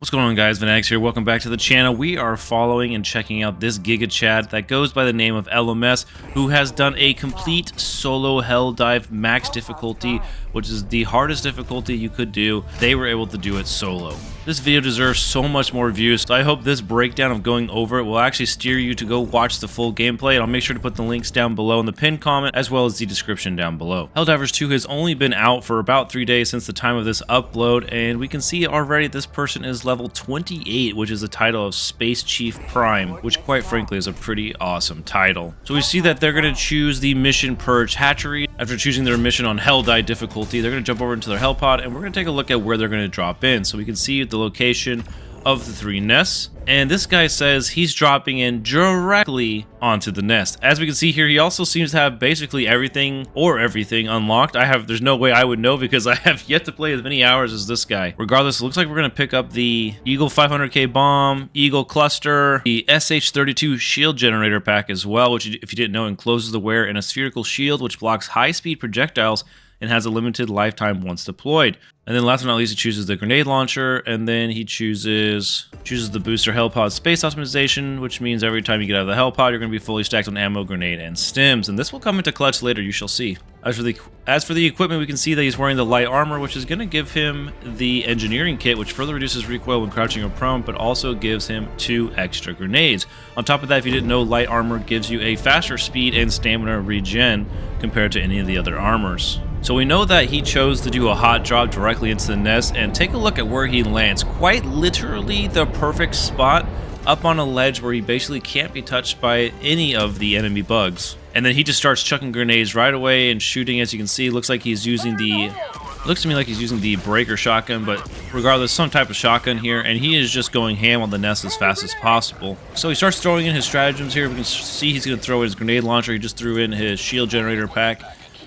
What's going on, guys? Venatix here. Welcome back to the channel. We are following and checking out this Giga Chad that goes by the name of LMS, who has done a complete solo Helldive max difficulty, which is the hardest difficulty you could do. They were able to do it solo. This video deserves so much more views, so I hope this breakdown of going over it will actually steer you to go watch the full gameplay, and I'll make sure to put the links down below in the pinned comment as well as the description down below. Helldivers 2 has only been out for about 3 days since the time of this upload, and we can see already this person is level 28, which is the title of Space Chief Prime, which quite frankly is a pretty awesome title. So we see that they're going to choose the mission Purge Hatchery. After choosing their mission on Helldive difficulty, they're going to jump over into their hell pod, and we're going to take a look at where they're going to drop in. So we can see the location of the 3 nests, and this guy says he's dropping in directly onto the nest. As we can see here, he also seems to have basically everything unlocked. There's no way I would know because I have yet to play as many hours as this guy. Regardless, it looks like we're going to pick up the Eagle 500k bomb, Eagle cluster, the SH32 shield generator pack as well, which, if you didn't know, encloses the wearer in a spherical shield which blocks high-speed projectiles and has a limited lifetime once deployed. And then last but not least, he chooses the grenade launcher, and then he chooses the booster hellpod space optimization, which means every time you get out of the hellpod, you're going to be fully stacked on ammo, grenade, and stims. And this will come into clutch later, you shall see. As for the equipment, we can see that he's wearing the light armor, which is going to give him the engineering kit, which further reduces recoil when crouching or prone, but also gives him 2 extra grenades. On top of that, if you didn't know, light armor gives you a faster speed and stamina regen compared to any of the other armors. So we know that he chose to do a hot drop directly into the nest, and take a look at where he lands. Quite literally the perfect spot, up on a ledge where he basically can't be touched by any of the enemy bugs. And then he just starts chucking grenades right away and shooting. As you can see, looks to me like he's using the breaker shotgun, but regardless, some type of shotgun here, and he is just going ham on the nest as fast as possible. So he starts throwing in his stratagems here. We can see he's going to throw in his grenade launcher. He just threw in his shield generator pack.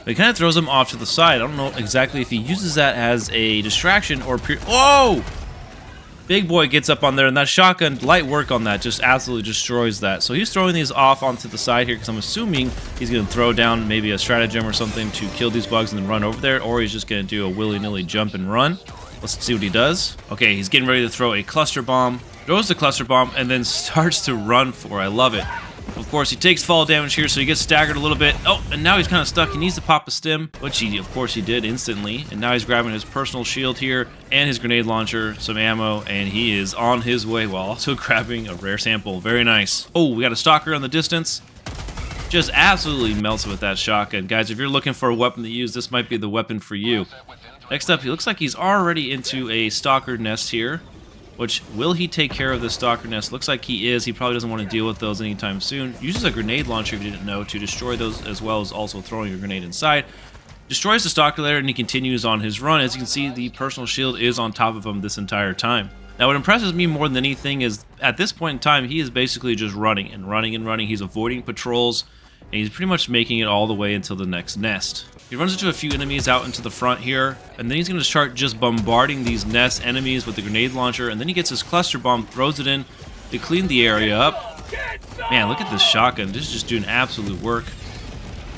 It kind of throws him off to the side. I don't know exactly if he uses that as a distraction or oh! Big boy gets up on there, and that shotgun, light work on that, just absolutely destroys that. So he's throwing these off onto the side here because I'm assuming he's going to throw down maybe a stratagem or something to kill these bugs and then run over there, or he's just going to do a willy-nilly jump and run. Let's see what he does. Okay, he's getting ready to throw a cluster bomb, throws the cluster bomb, and then starts to run for it. I love it. Of course, he takes fall damage here, so he gets staggered a little bit. Oh, and now he's kind of stuck. He needs to pop a stim, which of course, he did instantly. And now he's grabbing his personal shield here and his grenade launcher, some ammo, and he is on his way while also grabbing a rare sample. Very nice. Oh, we got a stalker on the distance. Just absolutely melts with that shotgun. Guys, if you're looking for a weapon to use, this might be the weapon for you. Next up, he looks like he's already into a stalker nest here. Which, will he take care of this stalker nest? Looks like he is. He probably doesn't want to deal with those anytime soon. Uses a grenade launcher, if you didn't know, to destroy those, as well as also throwing a grenade inside. Destroys the stalker layer, and he continues on his run. As you can see, the personal shield is on top of him this entire time. Now, what impresses me more than anything is, at this point in time, he is basically just running and running and running. He's avoiding patrols, and he's pretty much making it all the way until the next nest. He runs into a few enemies out into the front here, and then he's going to start just bombarding these nest enemies with the grenade launcher, and then he gets his cluster bomb, throws it in to clean the area up. Man, look at this shotgun. This is just doing absolute work.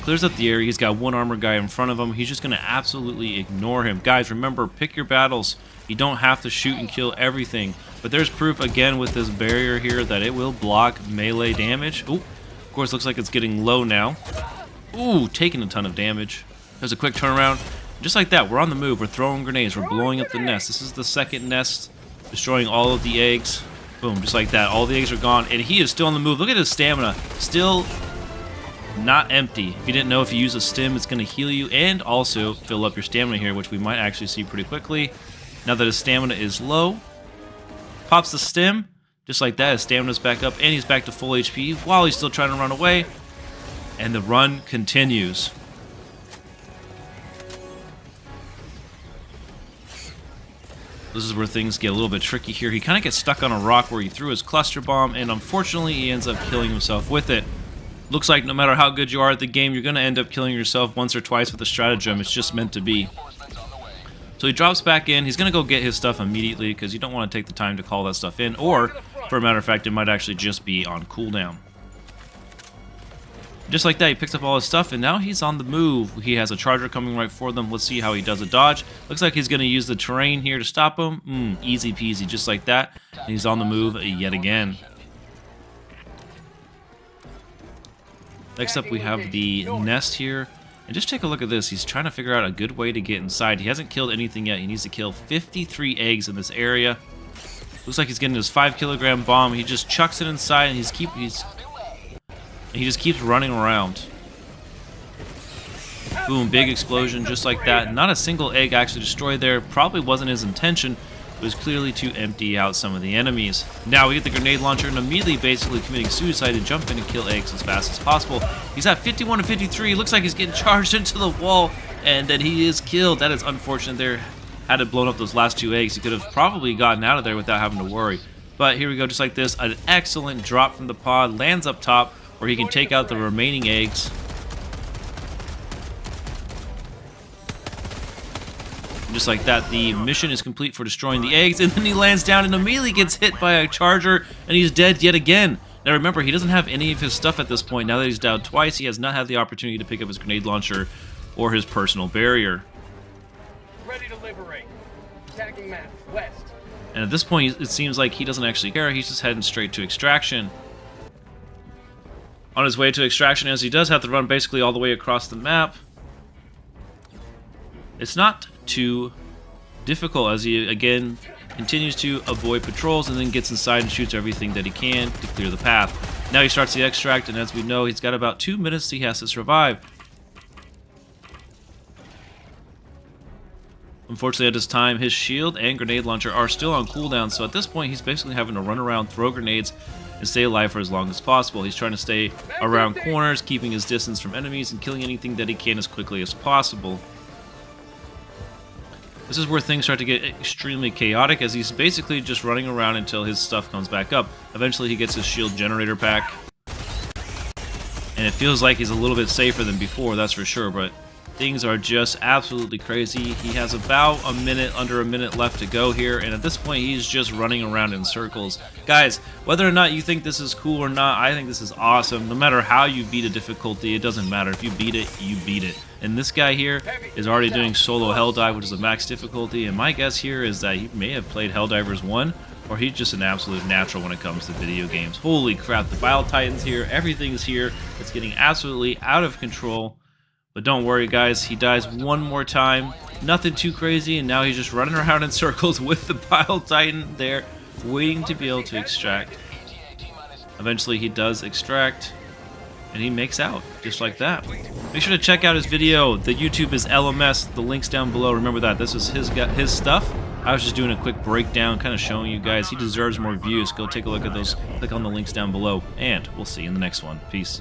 Clears up the area. He's got one armor guy in front of him. He's just going to absolutely ignore him. Guys, remember, pick your battles. You don't have to shoot and kill everything. But there's proof, again, with this barrier here that it will block melee damage. Ooh, of course, looks like it's getting low now. Ooh, taking a ton of damage. There's a quick turnaround. Just like that, we're on the move. We're throwing grenades. We're blowing up the nest. This is the second nest, destroying all of the eggs. Boom, just like that. All the eggs are gone, and he is still on the move. Look at his stamina. Still not empty. If you didn't know, if you use a stim, it's going to heal you and also fill up your stamina here, which we might actually see pretty quickly. Now that his stamina is low, pops the stim. Just like that, his stamina's back up, and he's back to full HP while he's still trying to run away. And the run continues. This is where things get a little bit tricky here. He kind of gets stuck on a rock where he threw his cluster bomb, and unfortunately he ends up killing himself with it. Looks like no matter how good you are at the game, you're going to end up killing yourself once or twice with a stratagem. It's just meant to be. So he drops back in. He's going to go get his stuff immediately because you don't want to take the time to call that stuff in, or, for a matter of fact, it might actually just be on cooldown. Just like that, he picks up all his stuff, and now he's on the move. He has a charger coming right for them. Let's see how he does a dodge. Looks like he's going to use the terrain here to stop him. Easy peasy, just like that. And he's on the move yet again. Next up, we have the nest here. And just take a look at this. He's trying to figure out a good way to get inside. He hasn't killed anything yet. He needs to kill 53 eggs in this area. Looks like he's getting his 5-kilogram bomb. He just chucks it inside, and he just keeps running around. Boom, big explosion just like that. Not a single egg actually destroyed there. Probably wasn't his intention. It was clearly to empty out some of the enemies. Now we get the grenade launcher and immediately basically committing suicide to jump in and kill eggs as fast as possible. He's at 51 to 53. Looks like he's getting charged into the wall, and then he is killed. That is unfortunate there. Had it blown up those last 2 eggs, he could have probably gotten out of there without having to worry. But here we go, just like this. An excellent drop from the pod, lands up top, where he can take out the remaining eggs. Just like that, the mission is complete for destroying the eggs, and then he lands down and immediately gets hit by a charger, and he's dead yet again. Now remember, he doesn't have any of his stuff at this point. Now that he's down twice, he has not had the opportunity to pick up his grenade launcher or his personal barrier. Ready to liberate. Attacking map, west. And at this point, it seems like he doesn't actually care. He's just heading straight to extraction. On his way to extraction, as he does have to run basically all the way across the map. It's not too difficult as he, again, continues to avoid patrols and then gets inside and shoots everything that he can to clear the path. Now he starts the extract, and as we know, he's got about 2 minutes he has to survive. Unfortunately, at this time, his shield and grenade launcher are still on cooldown, so at this point, he's basically having to run around, throw grenades, and stay alive for as long as possible. He's trying to stay around corners, keeping his distance from enemies, and killing anything that he can as quickly as possible. This is where things start to get extremely chaotic, as he's basically just running around until his stuff comes back up. Eventually, he gets his shield generator pack, and it feels like he's a little bit safer than before, that's for sure, but things are just absolutely crazy. He has about under a minute left to go here, and at this point he's just running around in circles. Guys, whether or not you think this is cool or not, I think this is awesome. No matter how you beat a difficulty, it doesn't matter. If you beat it, you beat it. And this guy here is already doing solo Helldive, which is a max difficulty, and my guess here is that he may have played Helldivers 1, or he's just an absolute natural when it comes to video games. Holy crap, the Bile Titans here, everything's here. It's getting absolutely out of control. But don't worry, guys, he dies one more time. Nothing too crazy, and now he's just running around in circles with the Bile Titan there, waiting to be able to extract. Eventually, he does extract, and he makes out, just like that. Make sure to check out his video. The YouTube is LMS. The link's down below. Remember that. This is his stuff. I was just doing a quick breakdown, kind of showing you guys. He deserves more views. Go take a look at those. Click on the links down below, and we'll see you in the next one. Peace.